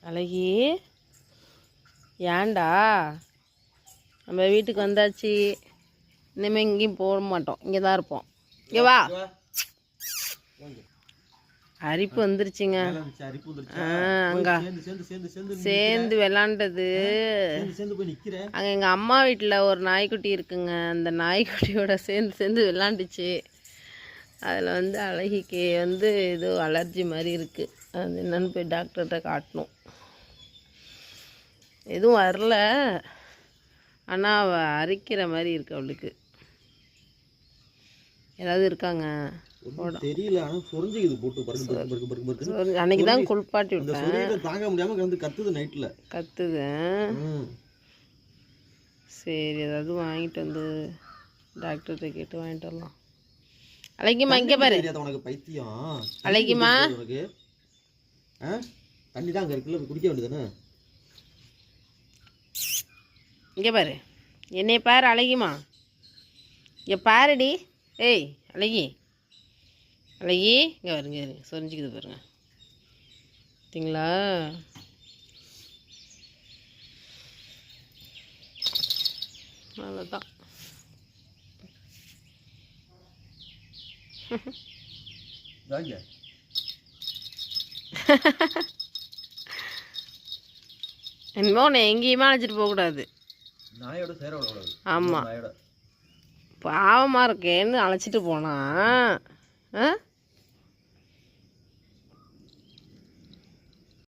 அழகி ஏன்டா நம்ம வீட்டுக்கு வந்தாச்சு. இனிமேல் எங்கேயும் போக மாட்டோம், இங்கே தான் இருப்போம். இங்கே வா. அரிப்பு வந்துருச்சுங்க. அங்கே சேர்ந்து விளாண்டது. அங்கே எங்கள் அம்மா வீட்டில் ஒரு நாய்க்குட்டி இருக்குங்க. அந்த நாய்க்குட்டியோட சேர்ந்து விளாண்டுச்சு. அதில் வந்து அழகிக்கு வந்து ஏதோ அலர்ஜி மாதிரி இருக்குது. அது என்னன்னு போய் டாக்டர்கிட்ட காட்டணும். எதுவும் வரல, ஆனால் அவள் அரிக்கிற மாதிரி இருக்கு. அவளுக்கு ஏதாவது இருக்காங்க தெரியல. ஆனால் சொரிஞ்சிக்குது போட்டு. அன்னைக்கு தான் குளிப்பாட்டி விட்டேன். தாங்க முடியாமல் வந்து கத்துது. நைட்டில் கத்துது. சரி, ஏதாவது வாங்கிட்டு வந்து டாக்டர்கிட்ட கேட்டு வாங்கிட்டு வரலாம். அழகிமா இங்கே பாரு. உனக்கு பைத்தியம். அழகிமா உனக்கு தண்ணி தான் அங்கே இருக்குல்ல, குடிக்க வேண்டியதானே. இங்கே பாரு, என்னை பாரு அழகிமா. இங்கே பாருடி. ஏய் அழகி, அழகி இங்கே வருங்க. சொரிஞ்சிக்குது பாருங்க. பார்த்தீங்களா? அவ்வளோதான். இன்னொன்று எங்கேயுமே அழைச்சிட்டு போகக்கூடாது. ஆமாம், பாவமாக இருக்கேன்னு அழைச்சிட்டு போனா